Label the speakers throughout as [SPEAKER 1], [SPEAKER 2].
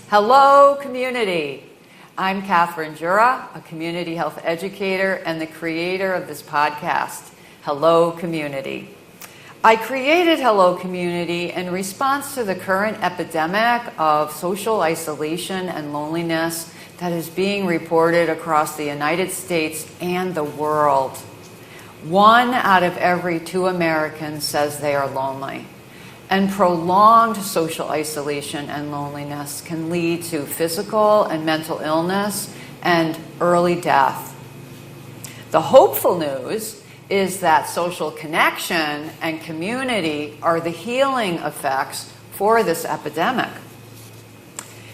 [SPEAKER 1] Hello, community. I'm Catherine Jura, a community health educator and the creator of this podcast, Hello, Community. I created Hello, Community in response to the current epidemic of social isolation and loneliness that is being reported across the United States and the world. 1 out of every 2 Americans says they are lonely. And prolonged social isolation and loneliness can lead to physical and mental illness and early death. The hopeful news is that social connection and community are the healing effects for this epidemic.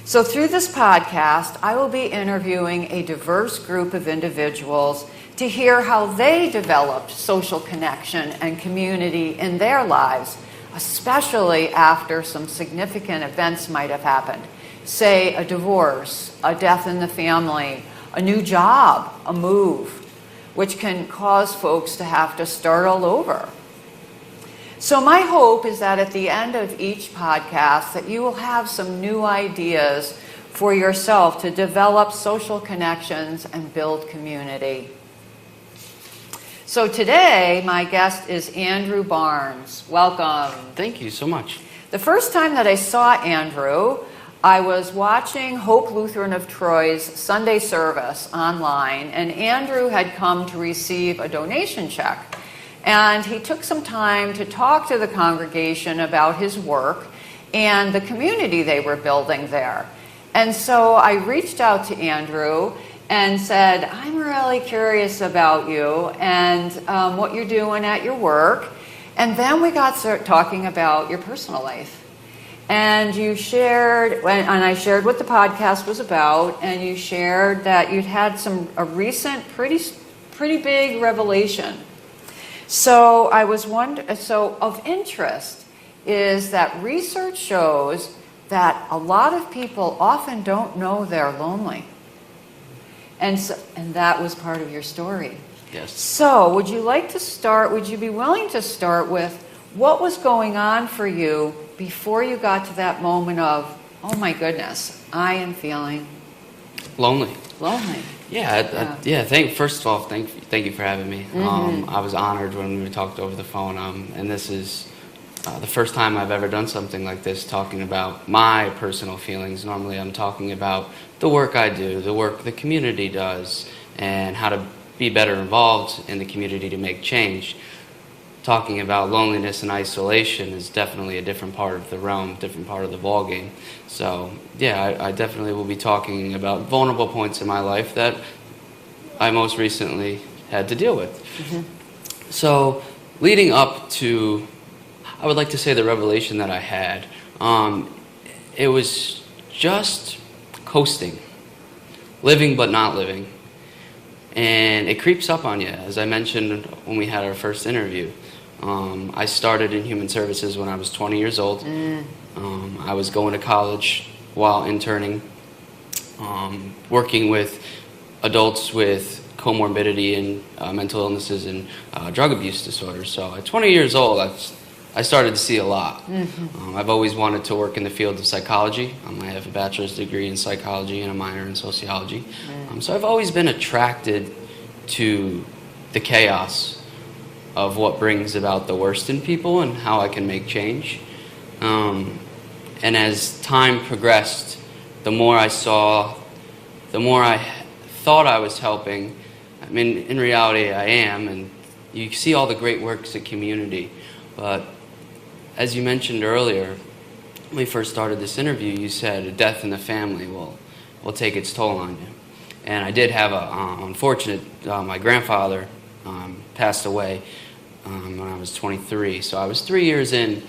[SPEAKER 1] So through this podcast, I will be interviewing a diverse group of individuals to hear how they developed social connection and community in their lives, especially after some significant events might have happened. Say a divorce, a death in the family, a new job, a move, which can cause folks to have to start all over. So my hope is that at the end of each podcast that you will have some new ideas for yourself to develop social connections and build community. So today, my guest is Andrew Barnes. Welcome.
[SPEAKER 2] Thank you so much.
[SPEAKER 1] The first time that I saw Andrew, I was watching Hope Lutheran of Troy's Sunday service online, and Andrew had come to receive a donation check. And he took some time to talk to the congregation about his work and the community they were building there. And so I reached out to Andrew and said, I'm really curious about you and what you're doing at your work. And then we got talking about your personal life. And you shared, and I shared what the podcast was about, and you shared that you'd had a recent pretty big revelation. So I was so of interest is that research shows that a lot of people often don't know they're lonely. And that was part of your story.
[SPEAKER 2] Yes.
[SPEAKER 1] So would you be willing to start with what was going on for you before you got to that moment of, oh my goodness, I am feeling
[SPEAKER 2] Lonely.
[SPEAKER 1] First
[SPEAKER 2] of all, thank you for having me.
[SPEAKER 1] Mm-hmm.
[SPEAKER 2] I was honored when we talked over the phone, and this is the first time I've ever done something like this, talking about my personal feelings. Normally I'm talking about the work I do, the work the community does, and how to be better involved in the community to make change. Talking about loneliness and isolation is definitely a different part of the realm, different part of the ballgame. So yeah, I definitely will be talking about vulnerable points in my life that I most recently had to deal with. Mm-hmm. So leading up to, I would like to say, the revelation that I had, it was just coasting, living but not living. And it creeps up on you, as I mentioned when we had our first interview. I started in human services when I was 20 years old. I was going to college while interning, working with adults with comorbidity and mental illnesses and drug abuse disorders. So at 20 years old, I started to see a lot. Mm-hmm. I've always wanted to work in the field of psychology. I have a bachelor's degree in psychology and a minor in sociology. So I've always been attracted to the chaos of what brings about the worst in people and how I can make change. And as time progressed, the more I saw, the more I thought I was helping. I mean, in reality, I am, and you see all the great works of community. But as you mentioned earlier, when we first started this interview, you said a death in the family will take its toll on you. And I did have my grandfather passed away when I was 23. So I was 3 years in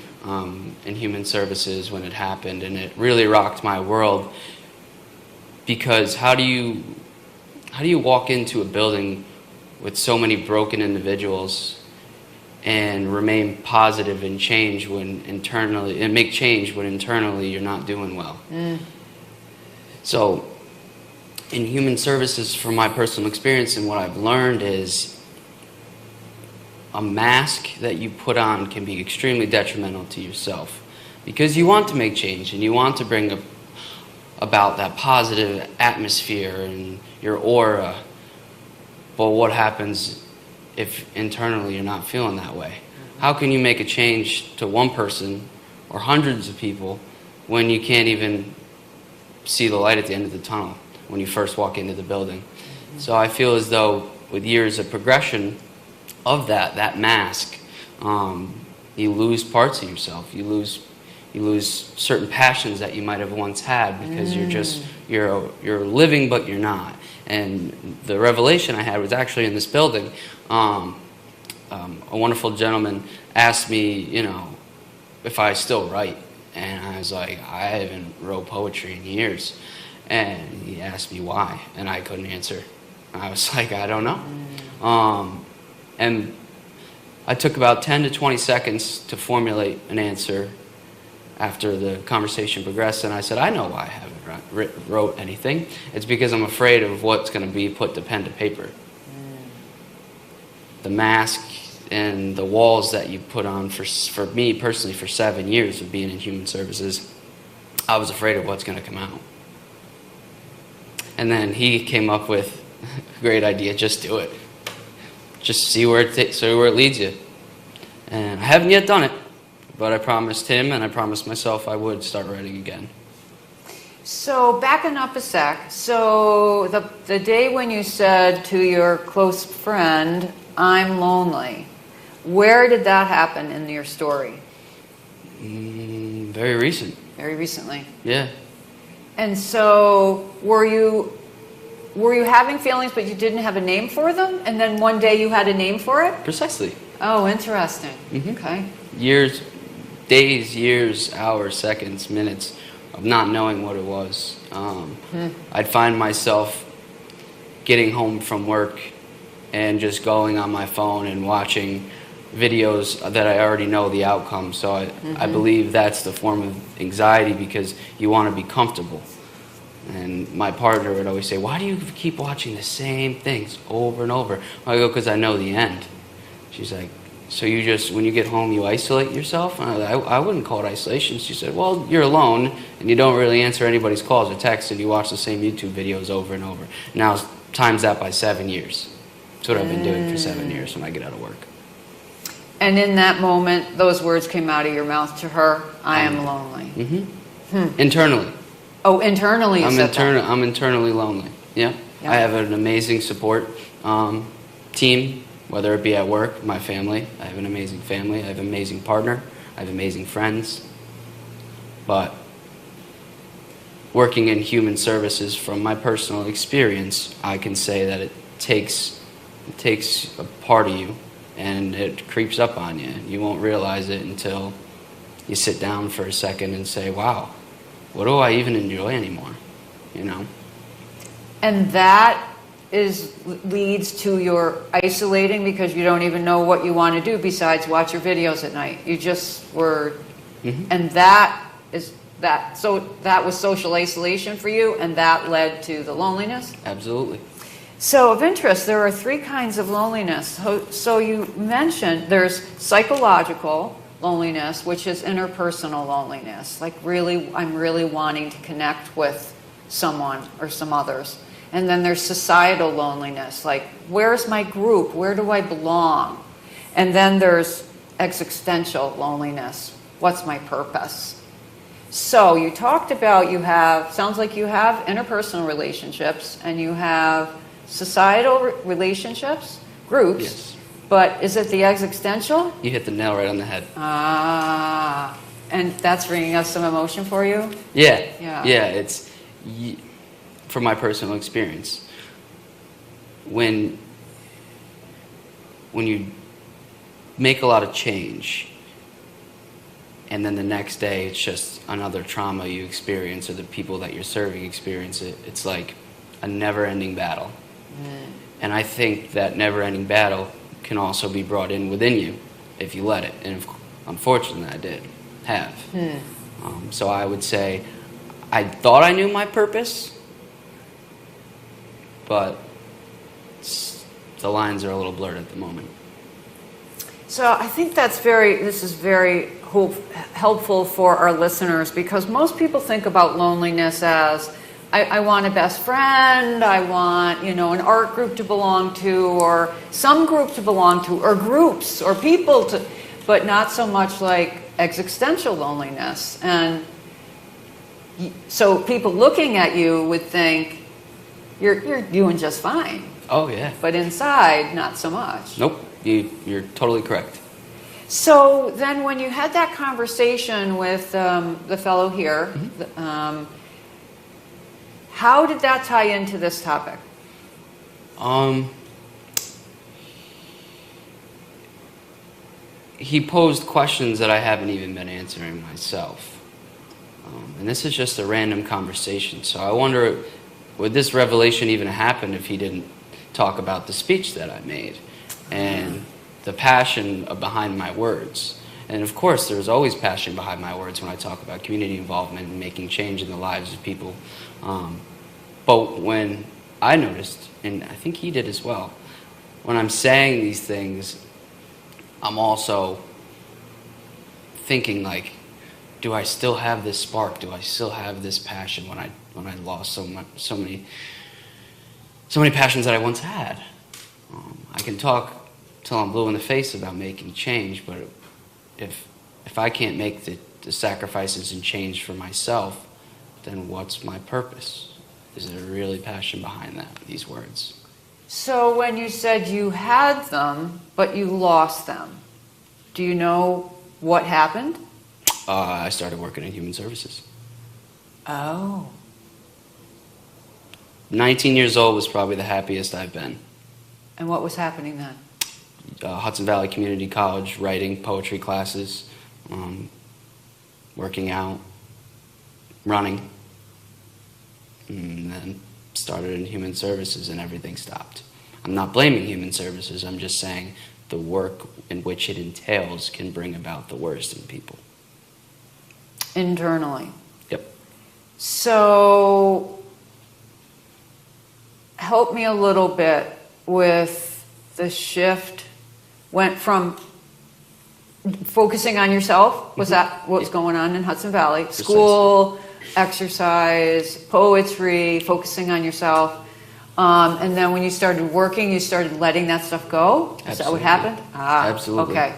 [SPEAKER 2] human services when it happened, and it really rocked my world. Because how do you walk into a building with so many broken individuals and remain positive and change when internally, and make change when internally you're not doing well? So in human services, from my personal experience and what I've learned, is a mask that you put on can be extremely detrimental to yourself, because you want to make change and you want to bring about that positive atmosphere and your aura. But what happens if internally you're not feeling that way? How can you make a change to one person or hundreds of people when you can't even see the light at the end of the tunnel when you first walk into the building? So I feel as though with years of progression of that mask, you lose parts of yourself. You lose certain passions that you might have once had because you're living but you're not. And the revelation I had was actually in this building. A wonderful gentleman asked me, if I still write. And I was like, I haven't wrote poetry in years. And he asked me why, and I couldn't answer. I was like, I don't know. And I took about 10 to 20 seconds to formulate an answer after the conversation progressed, and I said, I know why I haven't wrote anything. It's because I'm afraid of what's going to be put to pen to paper. The mask and the walls that you put on for me personally for 7 years of being in human services, I was afraid of what's going to come out. And then he came up with a great idea: just do it. Just see where it leads you. And I haven't yet done it, but I promised him and I promised myself I would start writing again.
[SPEAKER 1] So backing up a sec, so the day when you said to your close friend, I'm lonely, where did that happen in your story?
[SPEAKER 2] Very recent.
[SPEAKER 1] Very recently.
[SPEAKER 2] Yeah.
[SPEAKER 1] And so were you having feelings but you didn't have a name for them? And then one day you had a name for it?
[SPEAKER 2] Precisely.
[SPEAKER 1] Oh, interesting.
[SPEAKER 2] Mm-hmm.
[SPEAKER 1] Okay.
[SPEAKER 2] Years, days, years, hours, seconds, minutes of not knowing what it was. I'd find myself getting home from work and just going on my phone and watching videos that I already know the outcome. So I believe that's the form of anxiety, because you want to be comfortable. And my partner would always say, why do you keep watching the same things over and over? I go, because I know the end. She's like, so you just, when you get home, you isolate yourself? And I wouldn't call it isolation. She said, well, you're alone, and you don't really answer anybody's calls or texts, and you watch the same YouTube videos over and over. Now, times that by 7 years. That's what I've been doing for 7 years when I get out of work.
[SPEAKER 1] And in that moment, those words came out of your mouth to her, I am lonely.
[SPEAKER 2] Internally.
[SPEAKER 1] Oh, internally you said that.
[SPEAKER 2] I'm internally lonely. Yeah. I have an amazing support team, whether it be at work, my family. I have an amazing family. I have an amazing partner. I have amazing friends. But working in human services, from my personal experience, I can say that it takes a part of you, and it creeps up on you. You won't realize it until you sit down for a second and say, wow, what do I even enjoy anymore?
[SPEAKER 1] And that leads to your isolating, because you don't even know what you want to do besides watch your videos at night. You just were, and so that was social isolation for you, and that led to the loneliness?
[SPEAKER 2] Absolutely.
[SPEAKER 1] So of interest, there are 3 kinds of loneliness. So you mentioned there's psychological loneliness, which is interpersonal loneliness, like I'm really wanting to connect with someone or some others. And then there's societal loneliness, like where's my group? Where do I belong? And then there's existential loneliness. What's my purpose? So you talked about sounds like you have interpersonal relationships and you have societal relationships, groups.
[SPEAKER 2] Yes.
[SPEAKER 1] But is it the existential?
[SPEAKER 2] You hit the nail right on the head.
[SPEAKER 1] And that's bringing up some emotion for you?
[SPEAKER 2] Yeah. It's from my personal experience. When you make a lot of change, and then the next day it's just another trauma you experience, or the people that you're serving experience it, it's like a never-ending battle. And I think that never-ending battle can also be brought in within you if you let it. And unfortunately, I did have. So I would say I thought I knew my purpose, but the lines are a little blurred at the moment.
[SPEAKER 1] So I think this is very helpful for our listeners, because most people think about loneliness as, I want a best friend, I want, an art group to belong to, or some group to belong to, or groups, or people to, but not so much like existential loneliness. And so people looking at you would think, you're doing just fine.
[SPEAKER 2] Oh, yeah.
[SPEAKER 1] But inside, not so much.
[SPEAKER 2] Nope, you're totally correct.
[SPEAKER 1] So then when you had that conversation with the fellow here, how did that tie into this topic?
[SPEAKER 2] He posed questions that I haven't even been answering myself. And this is just a random conversation. So I wonder, would this revelation even happen if he didn't talk about the speech that I made and the passion behind my words? And of course, there's always passion behind my words when I talk about community involvement and making change in the lives of people. But when I noticed, and I think he did as well, when I'm saying these things, I'm also thinking like, do I still have this spark? Do I still have this passion when I lost so many passions that I once had? I can talk till I'm blue in the face about making change, but if I can't make the sacrifices and change for myself, then what's my purpose? Is there really passion behind these words?
[SPEAKER 1] So when you said you had them, but you lost them, do you know what happened?
[SPEAKER 2] I started working in human services.
[SPEAKER 1] Oh.
[SPEAKER 2] 19 years old was probably the happiest I've been.
[SPEAKER 1] And what was happening then?
[SPEAKER 2] Hudson Valley Community College, writing, poetry classes, working out, running, and then started in human services and everything stopped. I'm not blaming human services, I'm just saying the work in which it entails can bring about the worst in people.
[SPEAKER 1] Internally.
[SPEAKER 2] Yep.
[SPEAKER 1] So help me a little bit with the shift. Went from focusing on yourself, was that what was going on in Hudson Valley?
[SPEAKER 2] Precisely.
[SPEAKER 1] School, exercise, poetry, focusing on yourself. And then when you started working, you started letting that stuff go? Is that what happened?
[SPEAKER 2] Absolutely.
[SPEAKER 1] Okay.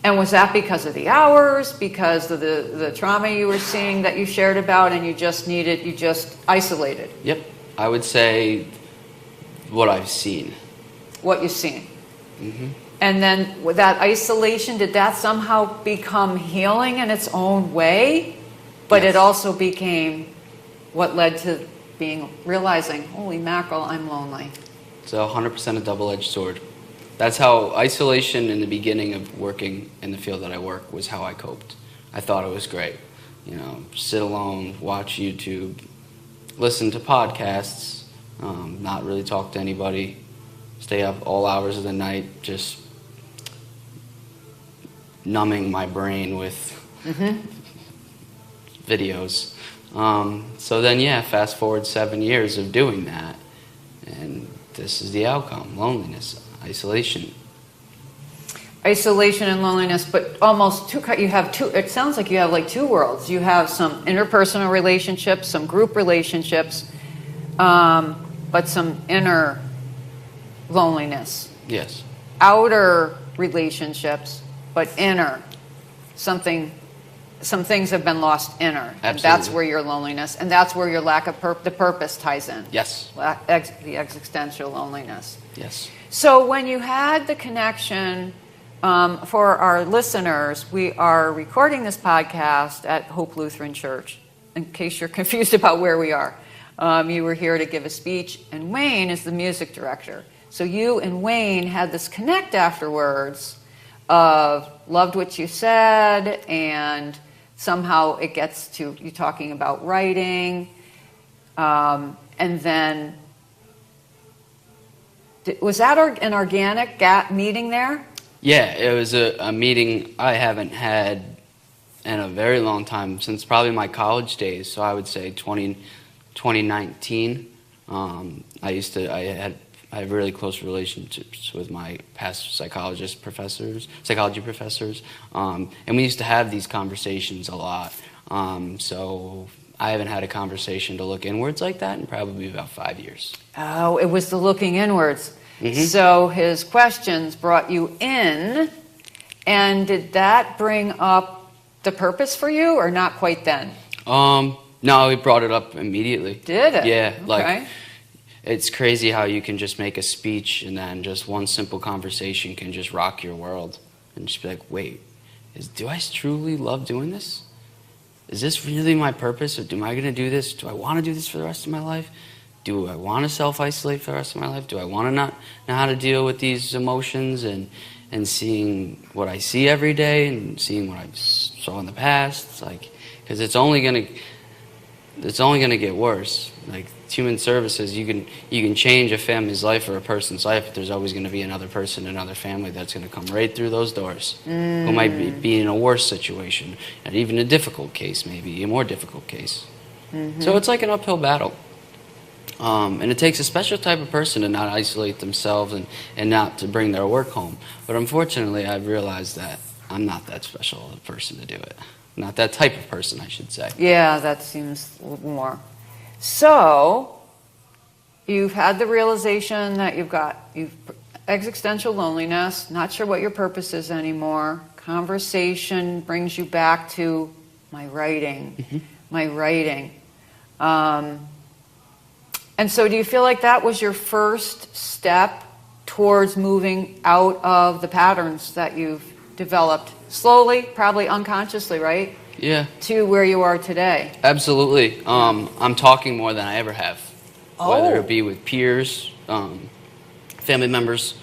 [SPEAKER 1] And was that because of the hours, because of the trauma you were seeing that you shared about, and you just isolated?
[SPEAKER 2] Yep. I would say what I've seen.
[SPEAKER 1] What you've seen.
[SPEAKER 2] Mm-hmm.
[SPEAKER 1] And then with that isolation, did that somehow become healing in its own way? But
[SPEAKER 2] Yes.
[SPEAKER 1] it also became what led to realizing, holy mackerel, I'm lonely.
[SPEAKER 2] It's 100% a double-edged sword. That's how isolation in the beginning of working in the field that I work was how I coped. I thought it was great. Sit alone, watch YouTube, listen to podcasts, not really talk to anybody, stay up all hours of the night, just numbing my brain with videos. So then, fast forward 7 years of doing that, and this is the outcome: loneliness, isolation.
[SPEAKER 1] Isolation and loneliness, but almost you have two, it sounds like you have like two worlds. You have some interpersonal relationships, some group relationships, but some inner loneliness.
[SPEAKER 2] Yes.
[SPEAKER 1] Outer relationships, but inner. Some things have been lost inner.
[SPEAKER 2] Absolutely.
[SPEAKER 1] That's where your loneliness, and that's where your lack of the purpose ties in.
[SPEAKER 2] Yes.
[SPEAKER 1] The existential loneliness.
[SPEAKER 2] Yes.
[SPEAKER 1] So when you had the connection, for our listeners, we are recording this podcast at Hope Lutheran Church, in case you're confused about where we are. You were here to give a speech, and Wayne is the music director. So you and Wayne had this connect afterwards of loved what you said, and somehow it gets to you talking about writing, and then was that an organic meeting there?
[SPEAKER 2] Yeah, it was a meeting I haven't had in a very long time, since probably my college days. So I would say 2019. I had I have really close relationships with my past psychology professors, and we used to have these conversations a lot. So I haven't had a conversation to look inwards like that in probably about 5 years.
[SPEAKER 1] Oh, it was the looking inwards.
[SPEAKER 2] Mm-hmm.
[SPEAKER 1] So his questions brought you in, and did that bring up the purpose for you, or not quite then?
[SPEAKER 2] No, he brought it up immediately.
[SPEAKER 1] Did it?
[SPEAKER 2] Yeah,
[SPEAKER 1] Okay.
[SPEAKER 2] like it's crazy how you can just make a speech and then just one simple conversation can just rock your world and just be like, wait, do I truly love doing this? Is this really my purpose? Or am I going to do this? Do I want to do this for the rest of my life? Do I want to self-isolate for the rest of my life? Do I want to not know how to deal with these emotions and seeing what I see every day and seeing what I saw in the past? It's like, because it's only going to get worse. Like human services, you can change a family's life or a person's life, but there's always going to be another person, another family that's going to come right through those doors who might be in a worse situation, and even a difficult case, maybe a more difficult case. Mm-hmm. So it's like an uphill battle. And it takes a special type of person to not isolate themselves and not to bring their work home. But unfortunately, I've realized that I'm not that special a person to do it. Not that type of person, I should say.
[SPEAKER 1] Yeah, that seems a little more. So, you've had the realization that you've existential loneliness, not sure what your purpose is anymore. Conversation brings you back to my writing.
[SPEAKER 2] Mm-hmm.
[SPEAKER 1] My writing. And so do you feel like that was your first step towards moving out of the patterns that you've developed slowly, probably unconsciously, right?
[SPEAKER 2] Yeah.
[SPEAKER 1] To where you are today?
[SPEAKER 2] Absolutely. I'm talking more than I ever have.
[SPEAKER 1] Oh.
[SPEAKER 2] Whether it be with peers, family members,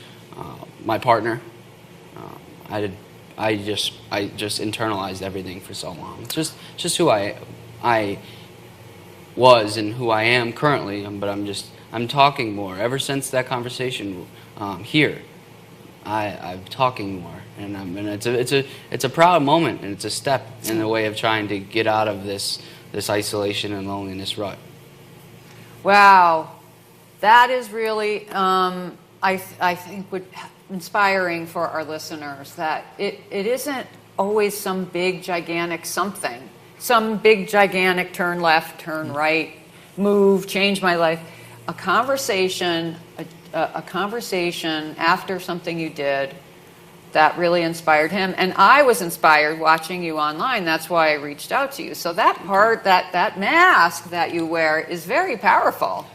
[SPEAKER 2] my partner. I just internalized everything for so long. It's just who I was and who I am currently, but I'm talking more. Ever since that conversation here, I'm talking more, and it's a proud moment, and it's a step in the way of trying to get out of this isolation and loneliness rut.
[SPEAKER 1] Wow, that is really I think inspiring for our listeners, that it isn't always some big gigantic something. Some big gigantic turn left, turn right, move, change my life. A conversation after something you did that really inspired him. And I was inspired watching you online. That's why I reached out to you. So that part, that mask that you wear is very powerful.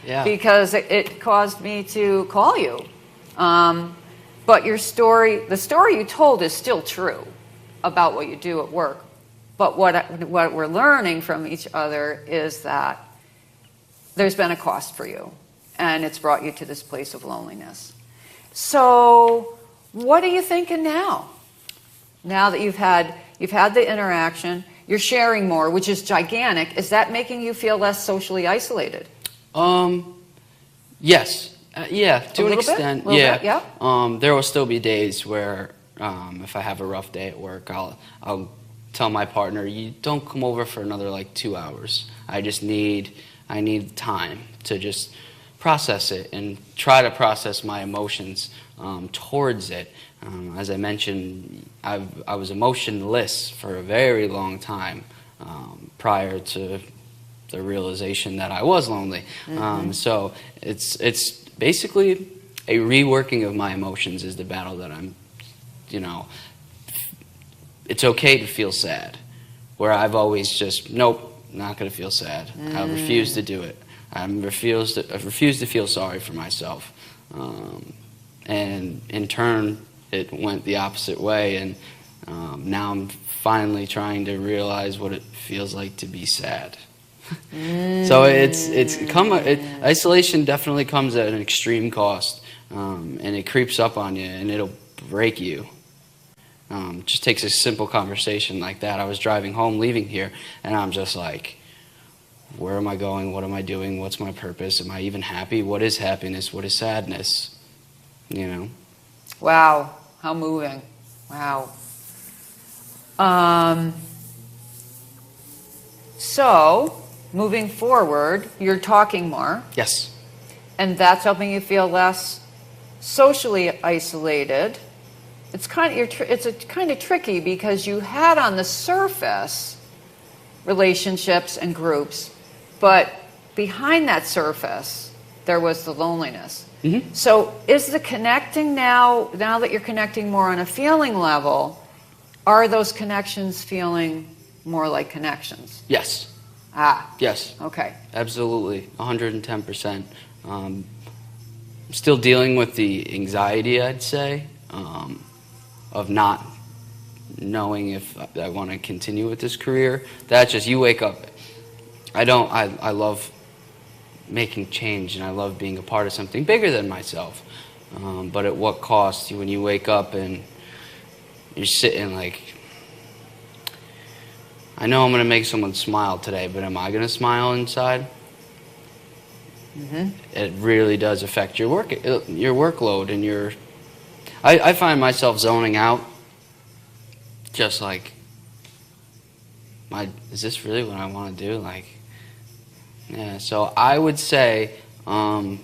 [SPEAKER 1] Yeah. Because it caused me to call you. But the story you told is still true about what you do at work. But what we're learning from each other is that there's been a cost for you, and it's brought you to this place of loneliness. So what are you thinking now? Now that you've had the interaction, you're sharing more, which is gigantic. Is that making you feel less socially isolated?
[SPEAKER 2] Yes. Yeah, to an extent.
[SPEAKER 1] Bit, yeah.
[SPEAKER 2] There will still be days where if I have a rough day at work, I'll tell my partner, you don't come over for another like 2 hours. I need time to just process it and try to process my emotions towards it. As I mentioned, I was emotionless for a very long time prior to the realization that I was lonely. Mm-hmm. So it's basically a reworking of my emotions is the battle that I'm, it's okay to feel sad, where I've always just, nope, not going to feel sad. I refuse to do it. I refuse to feel sorry for myself. And in turn, it went the opposite way, and now I'm finally trying to realize what it feels like to be sad. So isolation definitely comes at an extreme cost, and it creeps up on you, and it'll break you. Just takes a simple conversation like that. I was driving home, leaving here, and I'm just like, where am I going? What am I doing? What's my purpose? Am I even happy? What is happiness? What is sadness?
[SPEAKER 1] Wow, how moving. Wow. So, moving forward, you're talking more.
[SPEAKER 2] Yes.
[SPEAKER 1] and that's helping you feel less socially isolated. It's kind of tricky because you had on the surface relationships and groups, but behind that surface there was the loneliness.
[SPEAKER 2] Mm-hmm.
[SPEAKER 1] So is the connecting now that you're connecting more on a feeling level, are those connections feeling more like connections?
[SPEAKER 2] Yes. Yes.
[SPEAKER 1] Okay.
[SPEAKER 2] Absolutely. 110%. Still dealing with the anxiety, I'd say, of not knowing if I want to continue with this career. That's just, you wake up. I love making change, and I love being a part of something bigger than myself. But at what cost? When you wake up and you're sitting like, I know I'm going to make someone smile today, but am I going to smile inside? Mm-hmm. It really does affect your workload, and I find myself zoning out, just like, is this really what I want to do? Like, yeah. So I would say a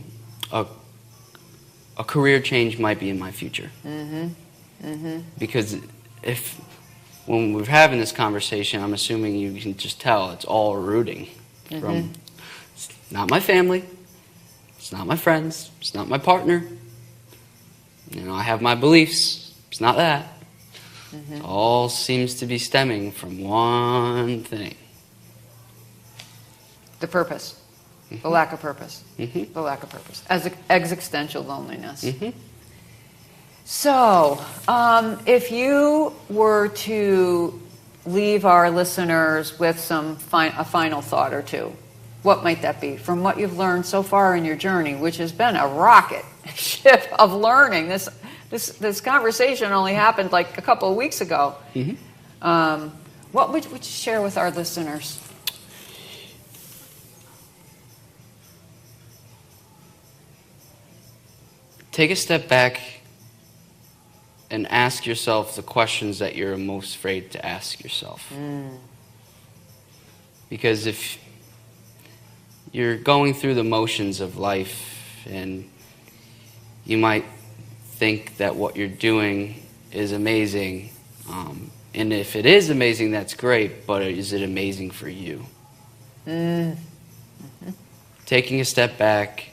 [SPEAKER 2] career change might be in my future. Mm-hmm. Mm-hmm. Because when we're having this conversation, I'm assuming you can just tell it's all rooting from. It's not my family. It's not my friends. It's not my partner. I have my beliefs. It's not that. Mm-hmm. It all seems to be stemming from one thing. The
[SPEAKER 1] purpose. Mm-hmm. The lack of purpose. Mm-hmm. The lack of purpose. As existential loneliness. Mm-hmm. So, if you were to leave our listeners with a final thought or two, what might that be from what you've learned so far in your journey, which has been a rocket ship of learning? This conversation only happened like a couple of weeks ago. Mm-hmm. What would you share with our listeners?
[SPEAKER 2] Take a step back and ask yourself the questions that you're most afraid to ask yourself. Because if you're going through the motions of life, and you might think that what you're doing is amazing, and if it is amazing, that's great, but is it amazing for you? Mm-hmm. Taking a step back,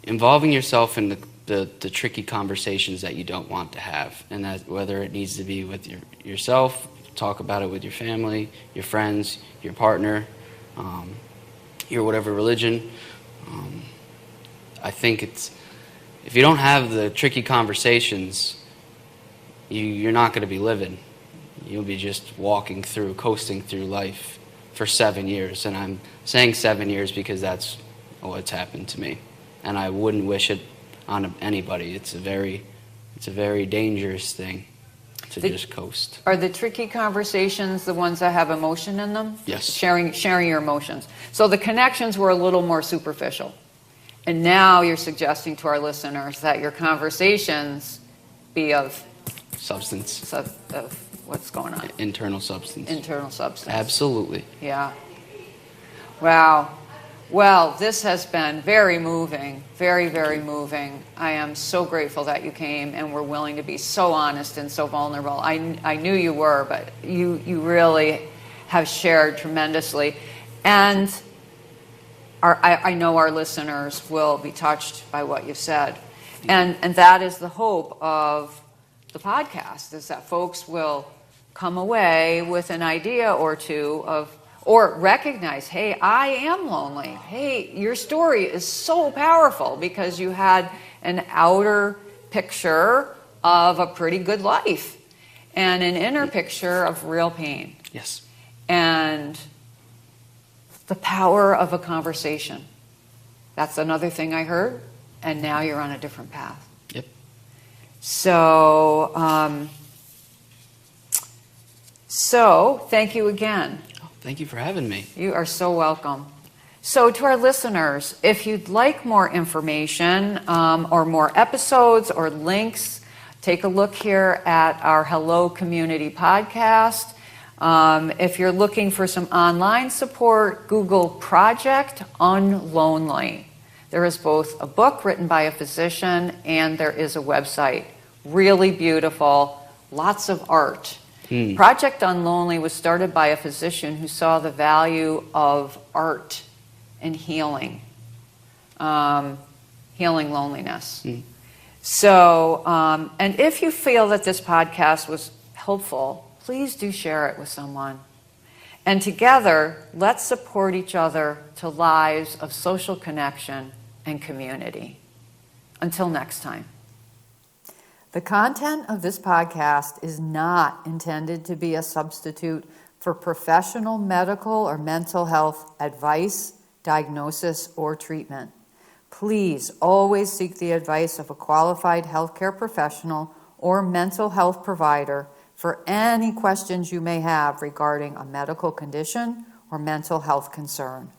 [SPEAKER 2] involving yourself in the tricky conversations that you don't want to have, and that whether it needs to be with yourself, talk about it with your family, your friends, your partner, your whatever religion. I think if you don't have the tricky conversations, you're not going to be living. You'll be just coasting through life for 7 years, and I'm saying 7 years because that's what's happened to me, and I wouldn't wish it on anybody. It's a very dangerous thing to just coast.
[SPEAKER 1] Are the tricky conversations the ones that have emotion in them?
[SPEAKER 2] Yes.
[SPEAKER 1] Sharing your emotions. So the connections were a little more superficial. And now you're suggesting to our listeners that your conversations be of
[SPEAKER 2] substance.
[SPEAKER 1] Of what's going on.
[SPEAKER 2] Internal substance.
[SPEAKER 1] Absolutely. Yeah. Wow. Well, this has been very moving, very, very moving. I am so grateful that you came and were willing to be so honest and so vulnerable. I knew you were, but you really have shared tremendously. And I know our listeners will be touched by what you've said. And that is the hope of the podcast, is that folks will come away with an idea or two or recognize, hey, I am lonely. Hey, your story is so powerful because you had an outer picture of a pretty good life and an inner picture of real pain.
[SPEAKER 2] Yes.
[SPEAKER 1] And the power of a conversation. That's another thing I heard, and now you're on a different path.
[SPEAKER 2] Yep.
[SPEAKER 1] So thank you again.
[SPEAKER 2] Thank you for having me.
[SPEAKER 1] You are so welcome. So to our listeners, if you'd like more information or more episodes or links, take a look here at our Hello Community podcast. If you're looking for some online support, Google Project Unlonely. There is both a book written by a physician and there is a website. Really beautiful, lots of art. Project Unlonely was started by a physician who saw the value of art in healing loneliness. So, and if you feel that this podcast was helpful, please do share it with someone. And together, let's support each other to lives of social connection and community. Until next time. The content of this podcast is not intended to be a substitute for professional medical or mental health advice, diagnosis, or treatment. Please always seek the advice of a qualified healthcare professional or mental health provider for any questions you may have regarding a medical condition or mental health concern.